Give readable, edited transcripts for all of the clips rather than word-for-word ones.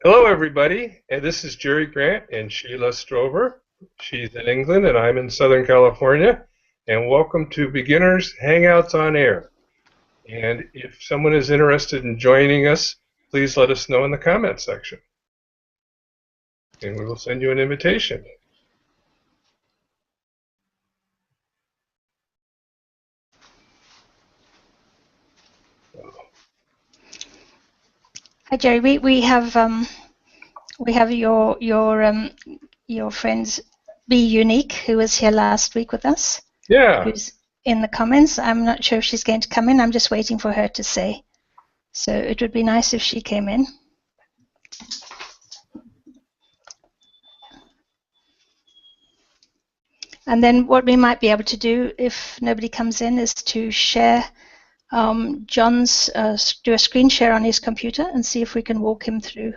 Hello, everybody. This is Jerry Grant and Sheila Strover. She's in England and I'm in Southern California. And welcome to Beginners Hangouts on Air. And if someone is interested in joining us, please let us know in the comments section. And we will send you an invitation. Hi Jerry, we have your friends Be Unique, who was here last week with us. Yeah. Who's in the comments. I'm not sure if she's going to come in. I'm just waiting for her to say. So it would be nice if she came in. And then what we might be able to do if nobody comes in is to share John's, do a screen share on his computer and see if we can walk him through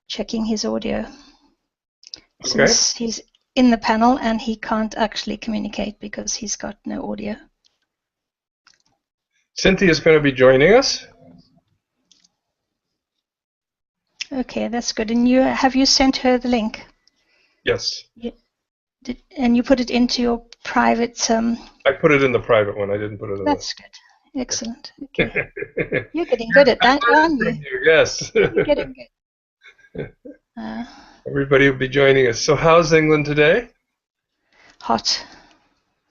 checking his audio. Okay. Since he's in the panel and he can't actually communicate because he's got no audio. Cynthia's going to be joining us. Okay, that's good. And have you sent her the link? Yes. And you put it into your private... I put it in the private one. I didn't put it in That's good. Excellent. Okay. You're getting good at that, aren't you? Yes. You're getting good. Everybody will be joining us. So how's England today? Hot.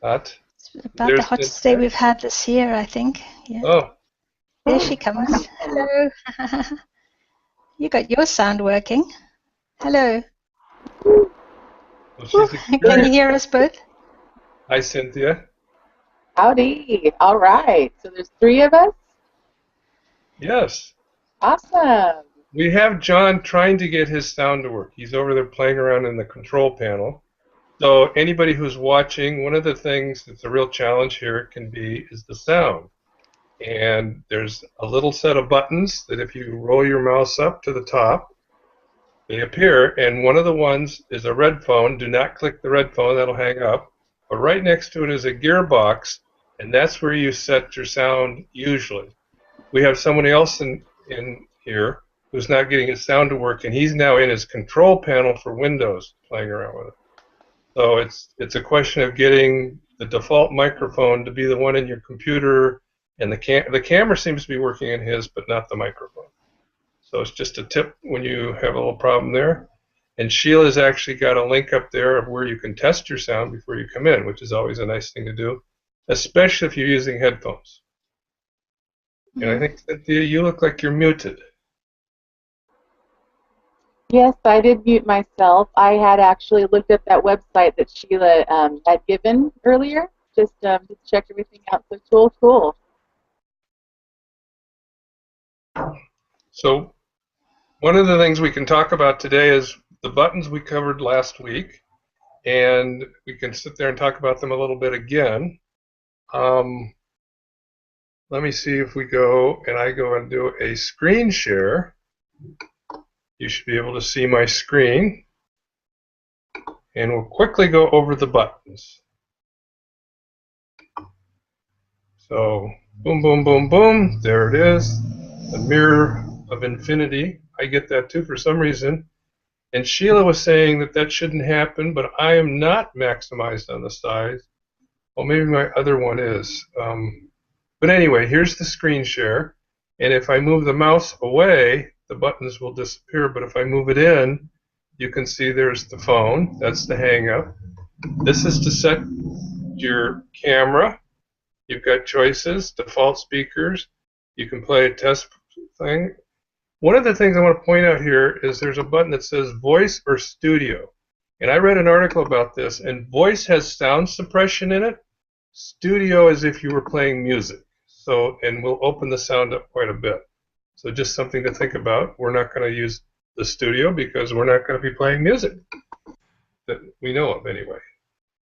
Hot? It's about the hottest day we've had this year, I think. Yeah. Oh. There she comes. Hello. You got your sound working. Hello. Well, can you hear us both? Hi, Cynthia. Howdy. All right. So there's 3 of us? Yes. Awesome. We have John trying to get his sound to work. He's over there playing around in the control panel. So anybody who's watching, one of the things that's a real challenge here can be is the sound. And there's a little set of buttons that if you roll your mouse up to the top, they appear. And one of the ones is a red phone. Do not click the red phone. That'll hang up. But right next to it is a gearbox, and that's where you set your sound usually. We have somebody else in here who's not getting his sound to work, and he's now in his control panel for Windows playing around with it. So it's a question of getting the default microphone to be the one in your computer, and the camera seems to be working in his, but not the microphone. So it's just a tip when you have a little problem there. And Sheila's actually got a link up there of where you can test your sound before you come in, which is always a nice thing to do, especially if you're using headphones. And I think, Cynthia, you look like you're muted. Yes, I did mute myself. I had actually looked at that website that Sheila had given earlier, just to check everything out. So cool. So one of the things we can talk about today is the buttons we covered last week, and we can sit there and talk about them a little bit again. Let me see if we go and I go and do a screen share. You should be able to see my screen, and we'll quickly go over the buttons. So boom, boom, boom, boom, there it is, the mirror of infinity. I get that too for some reason. And Sheila was saying that that shouldn't happen, but I am not maximized on the size. Well, maybe my other one is. But anyway, here's the screen share. And if I move the mouse away, the buttons will disappear. But if I move it in, you can see there's the phone. That's the hang-up. This is to set your camera. You've got choices, default speakers. You can play a test thing. One of the things I want to point out here is there's a button that says voice or studio. And I read an article about this, and voice has sound suppression in it. Studio is if you were playing music. So, and we'll open the sound up quite a bit. So just something to think about. We're not going to use the studio because we're not going to be playing music that we know of anyway.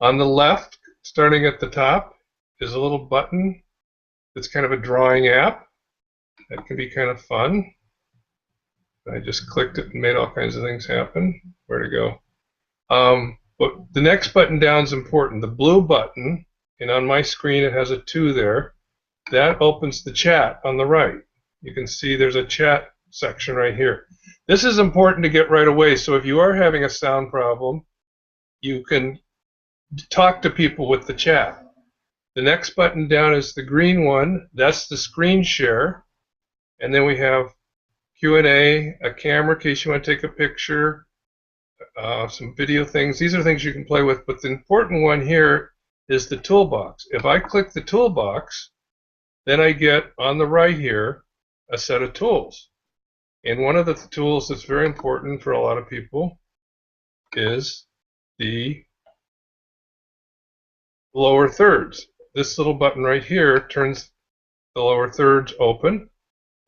On the left, starting at the top, is a little button that's kind of a drawing app. That can be kind of fun. I just clicked it and made all kinds of things happen. Where to go? But the next button down is important. The blue button, and on my screen it has a 2 there. That opens the chat on the right. You can see there's a chat section right here. This is important to get right away. So if you are having a sound problem, you can talk to people with the chat. The next button down is the green one. That's the screen share. And then we have Q&A, a camera in case you want to take a picture, some video things. These are things you can play with, but the important one here is the toolbox. If I click the toolbox, then I get on the right here a set of tools. And one of the tools that's very important for a lot of people is the lower thirds. This little button right here turns the lower thirds open,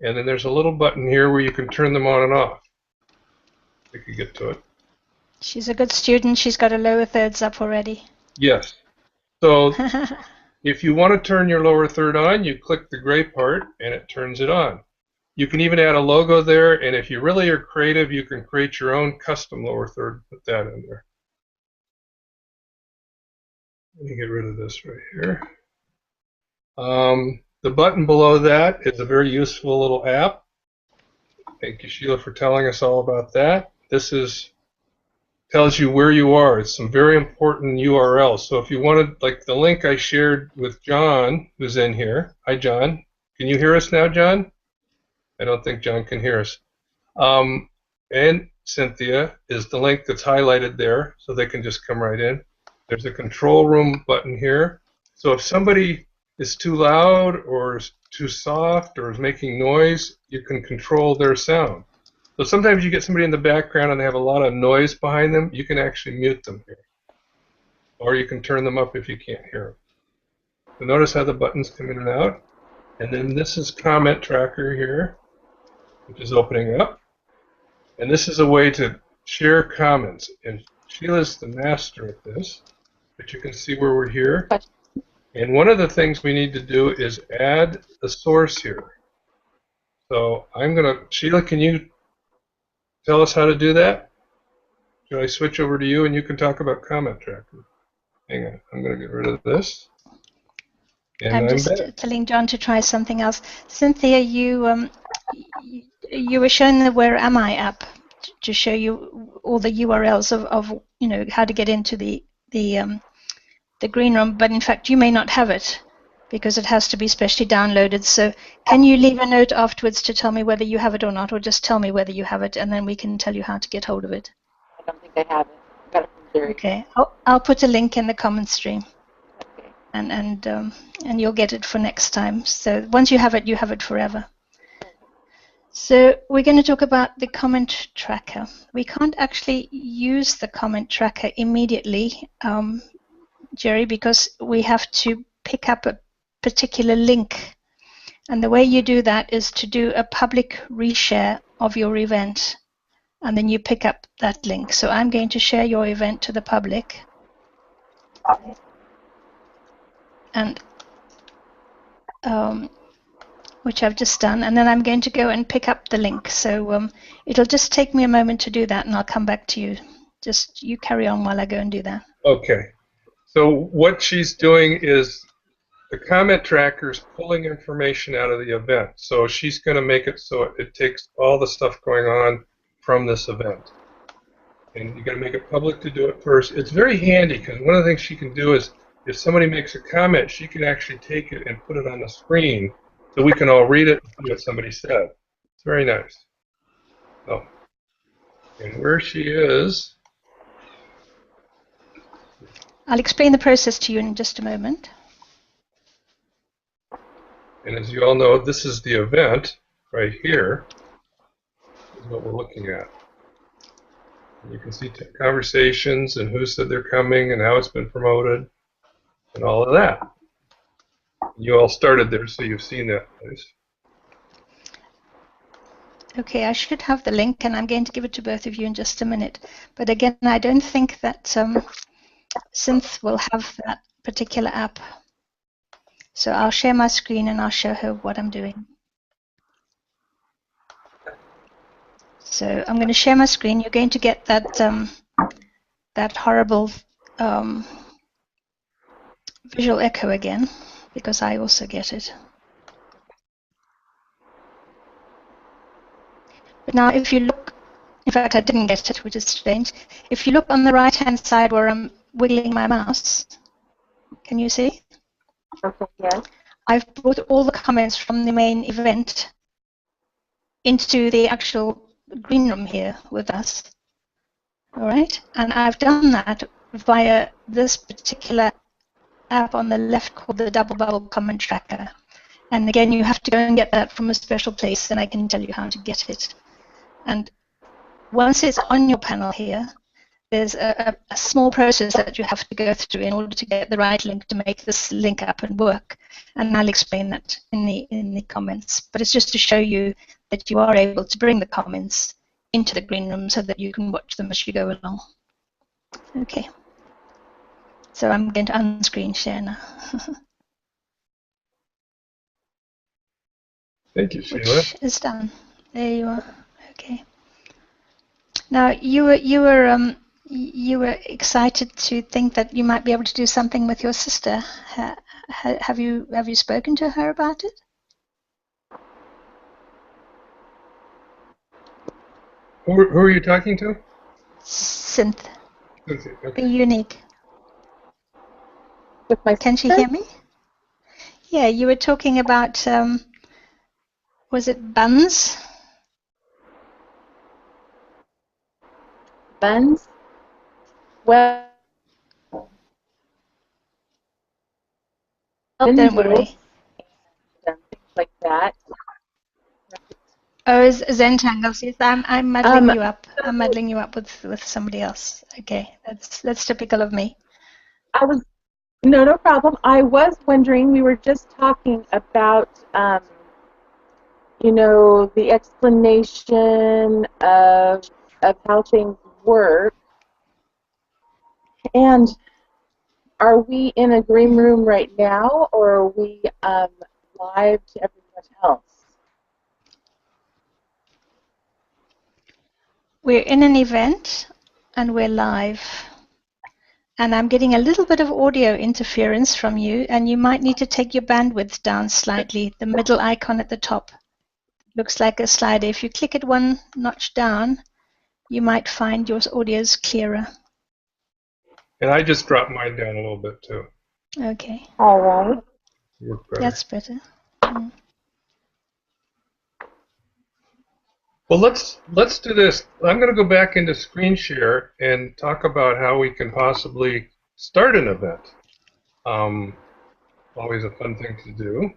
and then there's a little button here where you can turn them on and off. We could get to it. She's a good student. She's got her lower thirds up already. Yes. So if you want to turn your lower third on, you click the gray part and it turns it on. You can even add a logo there, and if you really are creative, you can create your own custom lower third, put that in there. Let me get rid of this right here. The button below that is a very useful little app. Thank you, Sheila, for telling us all about that. This tells you where you are. It's some very important URLs. So if you wanted, like the link I shared with John, who's in here. Hi, John. Can you hear us now, John? I don't think John can hear us. And Cynthia is the link that's highlighted there, so they can just come right in. There's a control room button here. So if somebody is too loud or is too soft or is making noise, you can control their sound. So sometimes you get somebody in the background and they have a lot of noise behind them, you can actually mute them here. Or you can turn them up if you can't hear them. So notice how the buttons come in and out. And then this is Comment Tracker here, which is opening up. And this is a way to share comments. And Sheila's the master at this, but you can see where we're here. And one of the things we need to do is add the source here. So Sheila, can you tell us how to do that? Should I switch over to you and you can talk about Comment Tracker? Hang on, I'm going to get rid of this. And I'm just back. telling John to try something else. Cynthia, you were showing the Where Am I app to show you all the URLs of how to get into the green room, but in fact you may not have it because it has to be specially downloaded. So can you leave a note afterwards to tell me whether you have it or not, or just tell me whether you have it, and then we can tell you how to get hold of it? I don't think I have it. I got it from Jerry. Okay, I'll put a link in the comment stream. Okay. And you'll get it for next time. So once you have it forever. So we're going to talk about the comment tracker. We can't actually use the comment tracker immediately, Jerry, because we have to pick up a particular link. And the way you do that is to do a public reshare of your event. And then you pick up that link. So I'm going to share your event to the public. And which I've just done, and then I'm going to go and pick up the link. So it'll just take me a moment to do that, and I'll come back to you. Just you carry on while I go and do that. Okay. So what she's doing is the comment tracker is pulling information out of the event. So she's going to make it so it takes all the stuff going on from this event. And you got to make it public to do it first. It's very handy because one of the things she can do is if somebody makes a comment, she can actually take it and put it on the screen so we can all read it and see what somebody said. It's very nice. Oh. And where she is... I'll explain the process to you in just a moment. And as you all know, this is the event right here. This is what we're looking at. And you can see conversations and who said they're coming and how it's been promoted and all of that. You all started there, so you've seen that place. Okay, I should have the link, and I'm going to give it to both of you in just a minute. But again, I don't think that Synth will have that particular app. So I'll share my screen and I'll show her what I'm doing. So I'm going to share my screen. You're going to get that that horrible visual echo again, because I also get it. But now if you look, in fact I didn't get it, which is strange. If you look on the right-hand side where I'm wiggling my mouse, can you see? Okay, yes. I've brought all the comments from the main event into the actual green room here with us. All right, and I've done that via this particular app on the left called the Double Bubble Comment Tracker. And again, you have to go and get that from a special place, and I can tell you how to get it. And once it's on your panel here, there's a small process that you have to go through in order to get the right link to make this link up and work. And I'll explain that in the comments. But it's just to show you that you are able to bring the comments into the green room so that you can watch them as you go along. Okay. So I'm going to unscreen share now. Thank you, Sheila. Which is done. There you are. Okay. Now you were excited to think that you might be able to do something with your sister. Have you spoken to her about it? Who are you talking to? Synth. Okay. Be unique. With my Can she sister? hear me? Yeah, you were talking about was it buns? Buns? Well, Don't worry. and things like that. Oh, Zentangles. Yes, I'm muddling you up. I'm muddling you up with somebody else. Okay, that's typical of me. No problem. I was wondering, we were just talking about, the explanation of how things work. And are we in a green room right now, or are we live to everyone else? We're in an event and we're live. And I'm getting a little bit of audio interference from you, and you might need to take your bandwidth down slightly. The middle icon at the top looks like a slider. If you click it one notch down, you might find your audio is clearer. And I just dropped mine down a little bit too. Okay. All right. Work better. That's better. Mm. Well, let's do this. I'm going to go back into screen share and talk about how we can possibly start an event. Always a fun thing to do.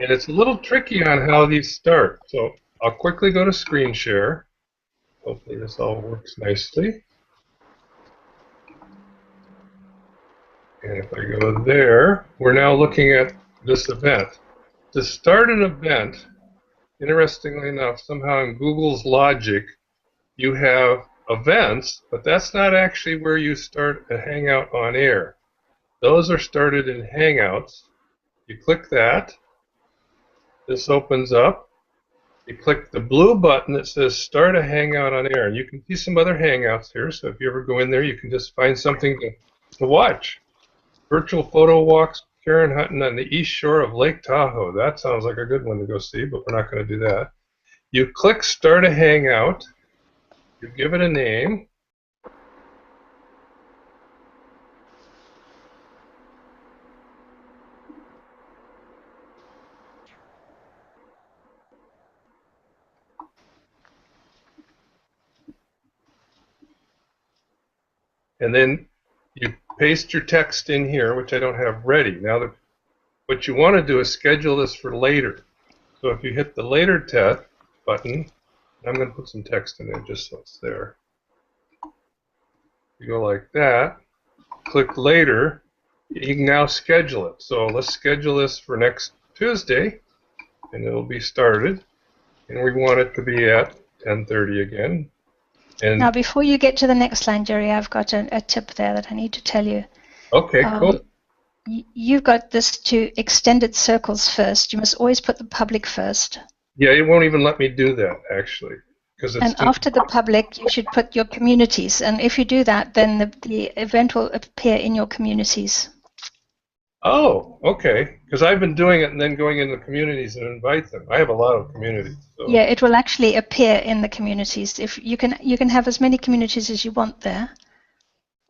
And it's a little tricky on how these start. So I'll quickly go to screen share. Hopefully this all works nicely. And if I go there, we're now looking at this event. To start an event, interestingly enough, somehow in Google's logic, you have events, but that's not actually where you start a Hangout on Air. Those are started in Hangouts. You click that. This opens up. You click the blue button that says Start a Hangout on Air. And you can see some other Hangouts here, so if you ever go in there, you can just find something to watch. Virtual photo walks, Karen hunting on the east shore of Lake Tahoe. That sounds like a good one to go see, but we're not going to do that. You click Start a Hangout. You give it a name. And then you paste your text in here, which I don't have ready. Now, what you want to do is schedule this for later. So if you hit the later button, I'm going to put some text in there just so it's there. You go like that, click later, you can now schedule it. So let's schedule this for next Tuesday, and it'll be started. And we want it to be at 10:30 again. And now, before you get to the next line, Jerry, I've got a tip there that I need to tell you. Okay, cool. You've got this to extended circles first. You must always put the public first. Yeah, it won't even let me do that, actually. And after the public, you should put your communities. And if you do that, then the event will appear in your communities. Oh, okay. Because I've been doing it and then going into communities and invite them. I have a lot of communities. So. Yeah, it will actually appear in the communities. If you can have as many communities as you want there,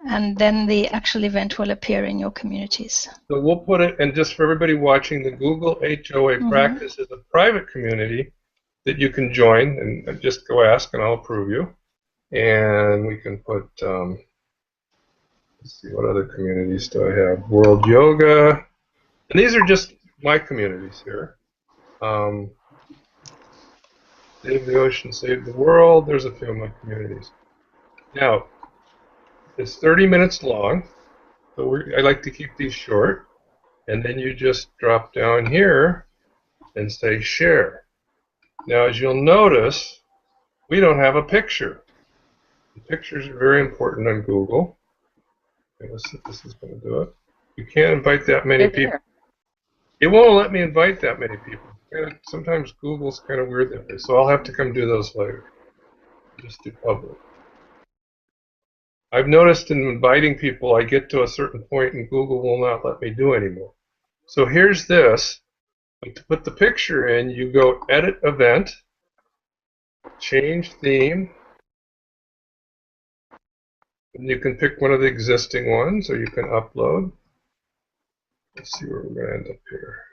and then the actual event will appear in your communities. So we'll put it, and just for everybody watching, the Google HOA practice is a private community that you can join, and just go ask and I'll approve you. And we can put, let's see, what other communities do I have? World Yoga. And these are just my communities here. Save the Ocean, Save the World. There's a few of my communities. Now, it's 30 minutes long, so I like to keep these short. And then you just drop down here and say share. Now, as you'll notice, we don't have a picture. The pictures are very important on Google. Okay, let's see if this is going to do it. You can't invite that many people. It won't let me invite that many people. Sometimes Google's kind of weird that way, so I'll have to come do those later. Just do public. I've noticed in inviting people, I get to a certain point and Google will not let me do anymore. So here's this. To put the picture in, you go Edit Event, Change Theme, and you can pick one of the existing ones, or you can upload. Let's see where we're going to end up here.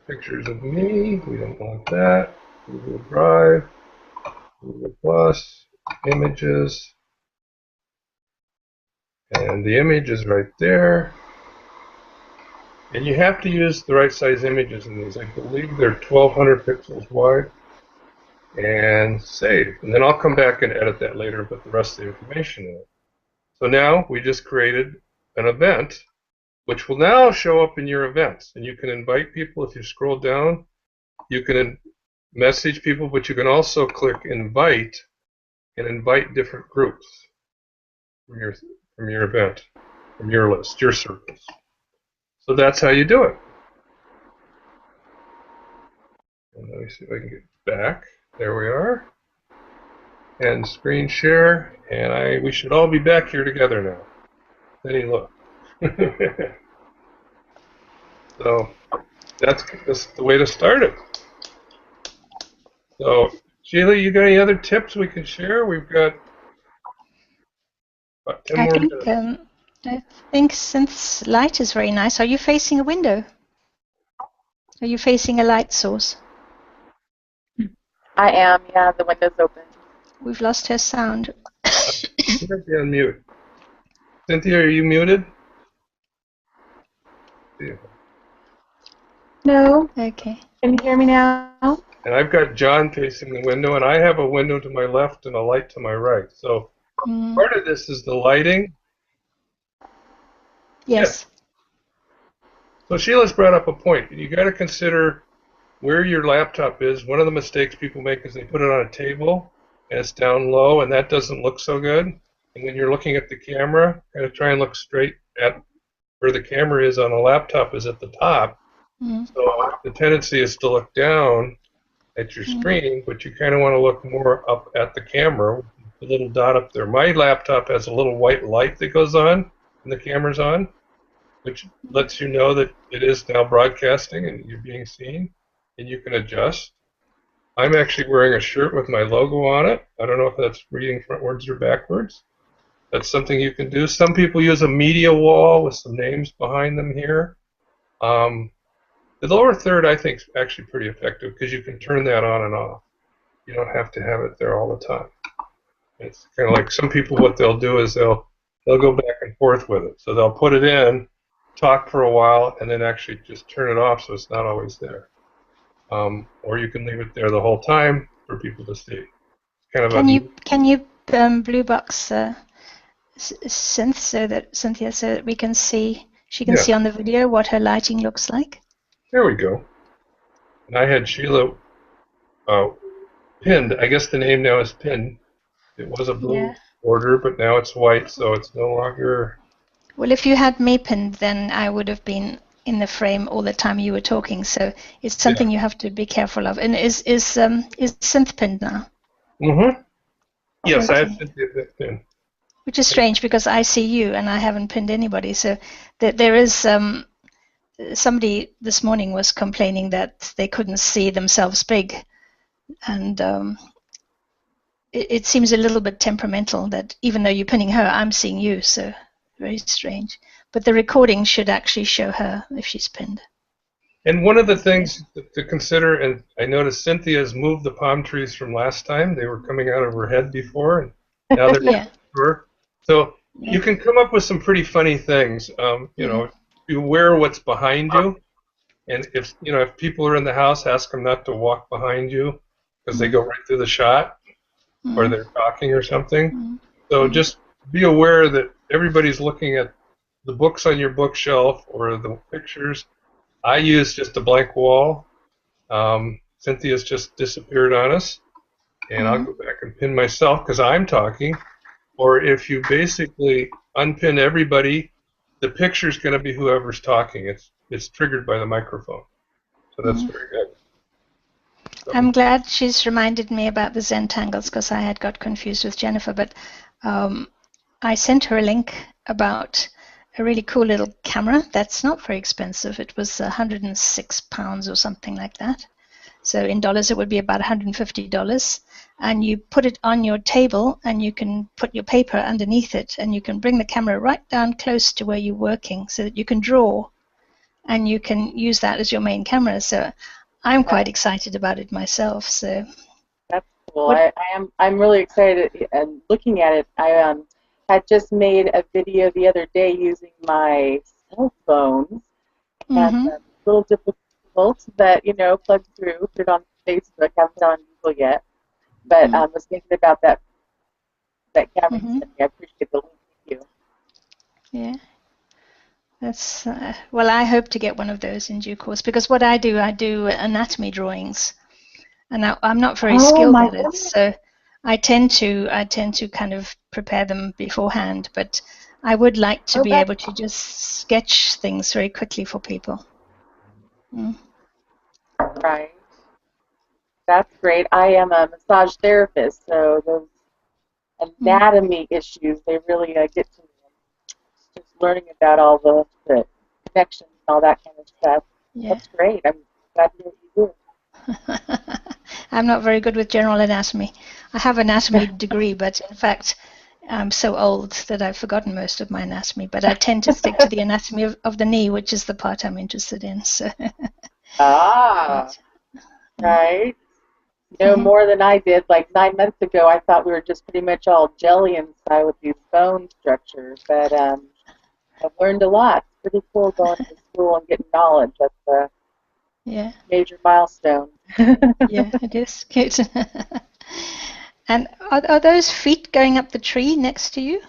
Pictures of me, we don't want that. Google Drive, Google Plus, Images, and the image is right there. And you have to use the right size images in these. I believe they're 1200 pixels wide. And save. And then I'll come back and edit that later and put the rest of the information in it. So now we just created an event, which will now show up in your events. And you can invite people. If you scroll down, you can message people, but you can also click invite and invite different groups from your event, from your list, your circles. So that's how you do it. And let me see if I can get back. There we are. And screen share, and we should all be back here together now. Any look. So that's the way to start it. So Sheila, you got any other tips we can share? We've got about 10 more minutes. I think Synth's light is very nice. Are you facing a window? Are you facing a light source? I am, yeah, the window's open. We've lost her sound. You might be on mute. Cynthia, are you muted? Yeah. No. Okay. Can you hear me now? And I've got John facing the window, and I have a window to my left and a light to my right. So part of this is the lighting. Yes. So Sheila's brought up a point. You got to consider where your laptop is. One of the mistakes people make is they put it on a table and it's down low, and that doesn't look so good. And when you're looking at the camera, kind of try and look straight at where the camera is on a laptop is at the top. So the tendency is to look down at your screen, but you kind of want to look more up at the camera, the little dot up there. My laptop has a little white light that goes on when the camera's on, which lets you know that it is now broadcasting and you're being seen, and you can adjust. I'm actually wearing a shirt with my logo on it. I don't know if that's reading frontwards or backwards. That's something you can do. Some people use a media wall with some names behind them here. The lower third, I think, is actually pretty effective because you can turn that on and off. You don't have to have it there all the time. It's kind of like some people, what they'll do is they'll go back and forth with it. So they'll put it in, talk for a while, and then actually just turn it off so it's not always there. Or you can leave it there the whole time for people to see. Kind of can you blue box Cynthia so that we can see she can see on the video what her lighting looks like? There we go. And I had Sheila pinned. I guess the name now is pinned. It was a blue border, but now it's white, so it's no longer. Well, if you had me pinned, then I would have been in the frame all the time you were talking. So it's something you have to be careful of. And is Synth pinned now? Yes, I have Cynthia pinned. Which is strange because I see you and I haven't pinned anybody. So there is somebody this morning was complaining that they couldn't see themselves big, and it seems a little bit temperamental that even though you're pinning her, I'm seeing you. So very strange. But the recording should actually show her if she's pinned. And one of the things to consider, and I noticed Cynthia's moved the palm trees from last time. They were coming out of her head before, and now they're Yeah. her. So Yeah. you can come up with some pretty funny things. You know, beware what's behind you, and if people are in the house, ask them not to walk behind you because they go right through the shot, or they're talking or something. So just be aware that everybody's looking at the books on your bookshelf or the pictures. I use just a blank wall. Cynthia's just disappeared on us, and I'll go back and pin myself because I'm talking. Or if you basically unpin everybody, the picture's going to be whoever's talking. It's triggered by the microphone, so that's very good. So. I'm glad she's reminded me about the Zentangles because I had got confused with Jennifer, but I sent her a link about a really cool little camera that's not very expensive. It was £106 or something like that. So in dollars, it would be about $150. And you put it on your table and you can put your paper underneath it and you can bring the camera right down close to where you're working so that you can draw and you can use that as your main camera. So I'm quite excited about it myself. So that's cool. I'm really excited and looking at it. I had just made a video the other day using my cell phone, and a little difficult that plug through, put it on Facebook. Haven't done on Google yet, but I was thinking about that camera. I appreciate the link. Thank you. Yeah. That's well, I hope to get one of those in due course because what I do anatomy drawings, and I'm not very skilled at it, so I tend to kind of prepare them beforehand. But I would like to be able to just sketch things very quickly for people. Right. That's great. I am a massage therapist, so those anatomy issues, they really get to me. Just learning about all the connections and all that kind of stuff. Yeah. That's great. I'm glad to know what you do. I'm not very good with general anatomy. I have an anatomy degree, but in fact, I'm so old that I've forgotten most of my anatomy. But I tend to stick to the anatomy of the knee, which is the part I'm interested in. So. Right. No more than I did. Like 9 months ago, I thought we were just pretty much all jelly inside with these bone structures. But I've learned a lot. It's pretty cool going to school and getting knowledge. That's a major milestone. Yeah, it is. Cute. And are those feet going up the tree next to you?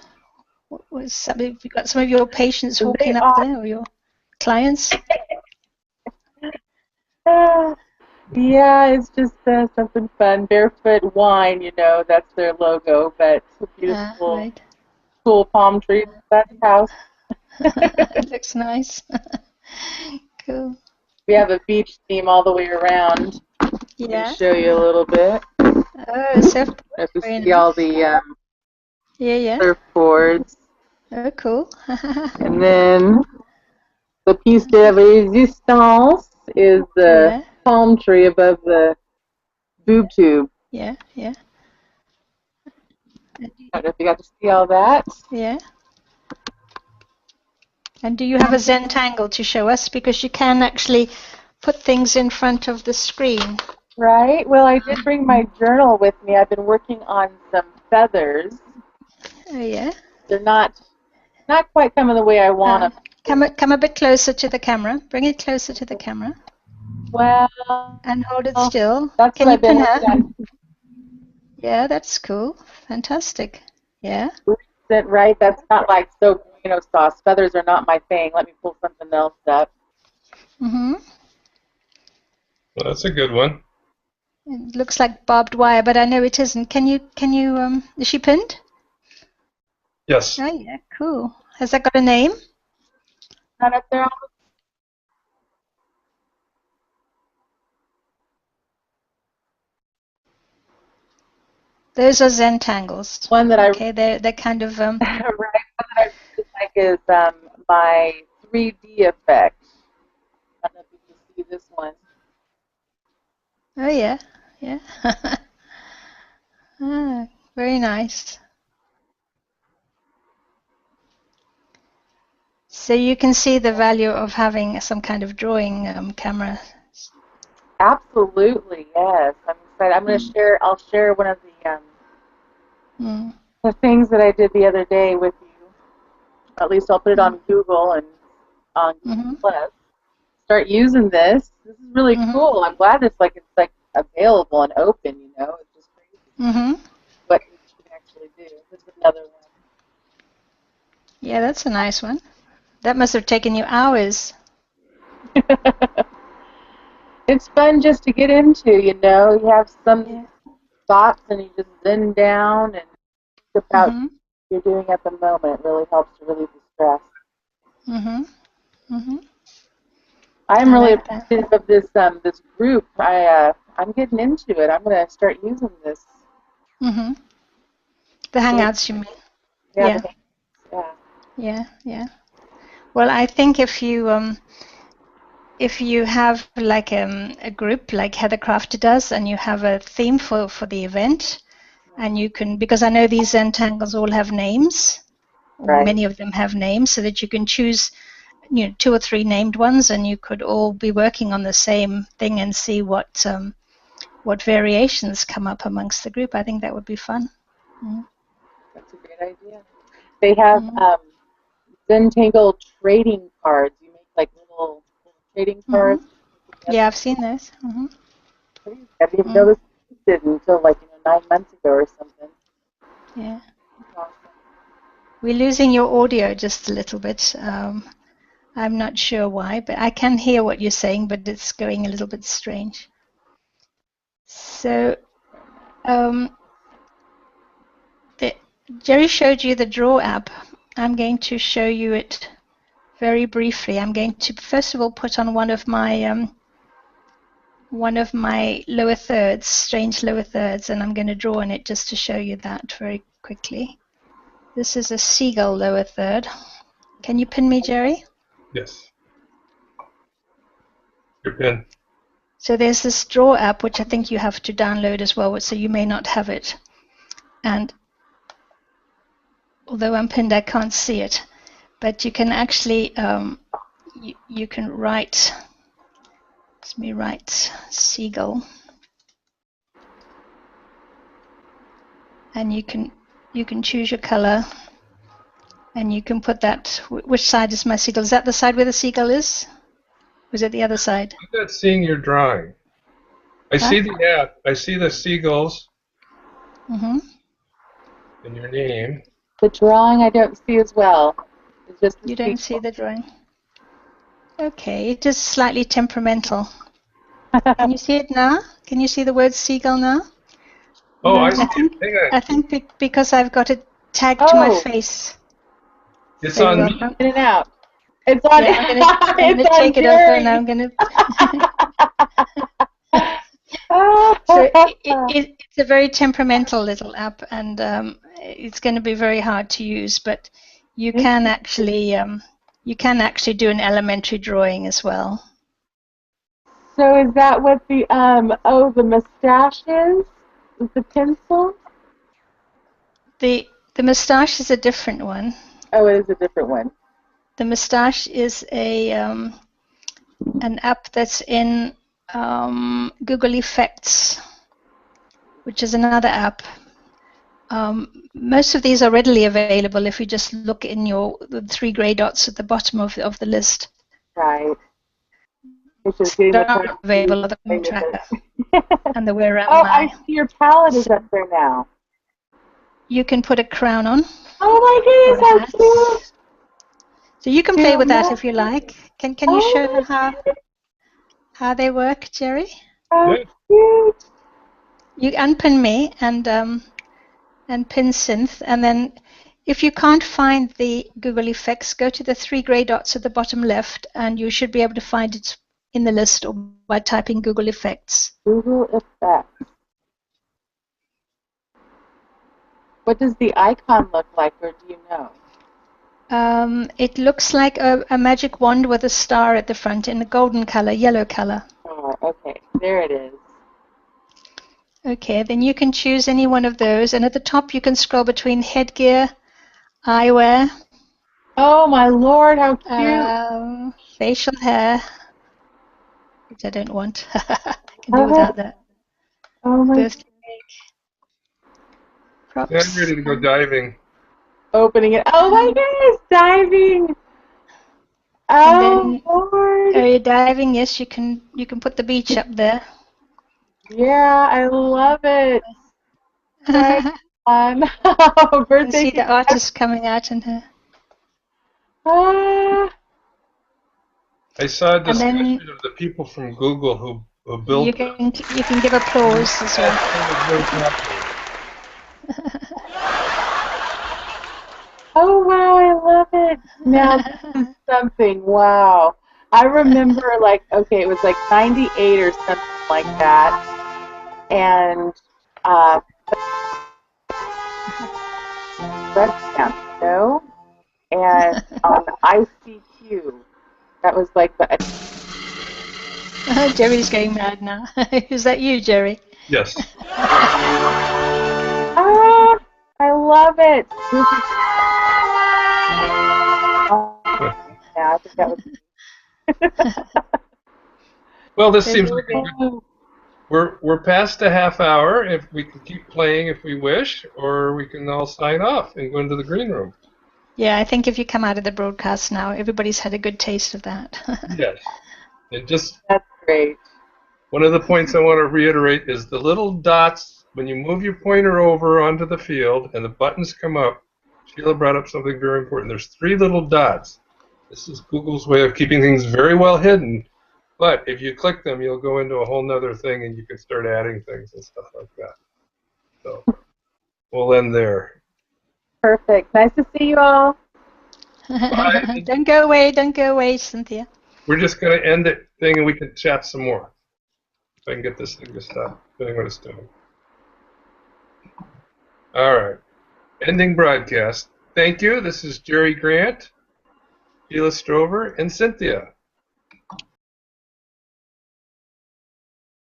Have you got some of your patients walking up there, or your clients? Yeah, it's just something fun. Barefoot Wine, that's their logo, but it's a beautiful, cool palm tree. That's the house. It looks nice. Cool. We have a beach theme all the way around. Yeah. Let me show you a little bit. Oh, surfboards. You have to see all the surfboards. Oh, cool. And then the piece de resistance is the palm tree above the boob tube. Yeah. I don't know if you got to see all that. Yeah. And do you have a Zentangle to show us? Because you can actually put things in front of the screen. Right. Well, I did bring my journal with me. I've been working on some feathers. Oh, yeah. They're not quite coming the way I want them. Come a bit closer to the camera. Bring it closer to the camera. Well. And hold it still. That's Can what you I've been pin her? working on. Yeah, that's cool. Fantastic. Yeah. Right. That's not like sauce. Feathers are not my thing. Let me pull something else up. Well, that's a good one. It looks like barbed wire, but I know it isn't. Can you is she pinned? Yes. Oh yeah, cool. Has that got a name? Not up there. Those are Zentangles. One that okay, they're kind of right. One that I really like is my 3D effect. I don't know if you can see this one. oh yeah, yeah. Ah, very nice. So you can see the value of having some kind of drawing camera. Absolutely, yes. I'm excited. I'm going to share. I'll share one of the things that I did the other day with you. At least I'll put it on Google and on Google Plus. Start using this. This is really cool. I'm glad it's like available and open. You know, it's just crazy what you can actually do. This is another one. Yeah, that's a nice one. That must have taken you hours. It's fun just to get into. You know, you have some thoughts and you just zen down and think about what you're doing at the moment. It really helps to relieve the stress. I'm really appreciative of this this group. I'm getting into it. I'm going to start using this. The Hangouts, you mean? Yeah. Yeah. Well, I think if you have like a group like Heather Crafter does, and you have a theme for the event, and you can, because I know these Zentangles all have names, or many of them have names, so that you can choose 2 or 3 named ones, and you could all be working on the same thing and see what variations come up amongst the group. I think that would be fun. That's a great idea. They have Zentangle trading cards. You make like little trading cards. Yeah, I've seen those. I didn't even know this existed until 9 months ago or something. Yeah. Awesome. We're losing your audio just a little bit. I'm not sure why, but I can hear what you're saying, but it's going a little bit strange. So, Jerry showed you the Draw app. I'm going to show you it very briefly. I'm going to first of all put on one of my lower thirds, strange lower thirds, and I'm going to draw on it just to show you that very quickly. This is a seagull lower third. Can you pin me, Jerry? Yes. Your pin. So there's this Draw app, which I think you have to download as well, so you may not have it. And although I'm pinned, I can't see it. But you can actually, you can write, let me write seagull. And you can choose your color. And you can put that, which side is my seagull? Is that the side where the seagull is? Or is it the other side? I'm not seeing your drawing. I see the app. I see the seagulls. And your name. The drawing I don't see as well. It's just you don't see the drawing? Okay, it is slightly temperamental. Can you see it now? Can you see the word seagull now? Oh, I see it. Hang on. I think because I've got it tagged to my face. It's on me. In and out. It's on. Yeah, I'm gonna take it over, and I'm gonna. So it's a very temperamental little app, and it's going to be very hard to use. But you can actually do an elementary drawing as well. So is that what the the mustache is? Is the pencil? The mustache is a different one. Oh, it is a different one. The mustache is a an app that's in Google Effects, which is another app. Most of these are readily available if you just look in the 3 gray dots at the bottom of the list. Right. It's just getting the available are the Chrome tracker and the Wear Around I see your palette is up there now. You can put a crown on. Oh my goodness, how cute! So you can play with that if you like. Can you show how they work, Jerry? Oh, cute! You unpin me and pin synth, and then if you can't find the Google Effects, go to the 3 gray dots at the bottom left, and you should be able to find it in the list or by typing Google Effects. Google Effects. What does the icon look like, or do you know? It looks like a magic wand with a star at the front in a golden color, yellow color. Oh, okay, there it is. Okay, then you can choose any one of those, and at the top you can scroll between headgear, eyewear, Oh my lord, how cute! facial hair, which I don't want. I can do Oh, without that. oh my! Birthday cake, Yeah, I'm props. ready to go diving. Opening it. Oh my goodness, diving! And Oh then, Lord! are you diving? Yes, you can put the beach up there. Yeah, I love it. Right You on. can Birthday see the cake. artist coming out in her. Ah, I saw a And then discussion of the people from Google who you built this. can give applause as well. oh wow, I love it. Now this is something. Wow. I remember okay, it was like 98 or something like that. And uh webcam, and on ICQ. That was like the Jerry's going mad now. Is that you, Jerry? Yes. ah, I love it. Yeah, I think that was Well, this There's seems all like a good. the- We're past a half hour. If we can keep playing if we wish, or we can all sign off and go into the green room. Yeah, I think if you come out of the broadcast now, everybody's had a good taste of that. Yes. And just that's great. one of the points I want to reiterate is the little dots, when you move your pointer over onto the field and the buttons come up, Sheila brought up something very important. There's 3 little dots. This is Google's way of keeping things very well hidden, but if you click them, you'll go into a whole nother thing and you can start adding things and stuff like that. So we'll end there. Perfect. Nice to see you all. Bye. Don't go away, Cynthia. We're just going to end the thing and we can chat some more. If I can get this thing to stop doing what it's doing. All right. Ending broadcast. Thank you. This is Jerry Grant, Sheila Strover, and Cynthia.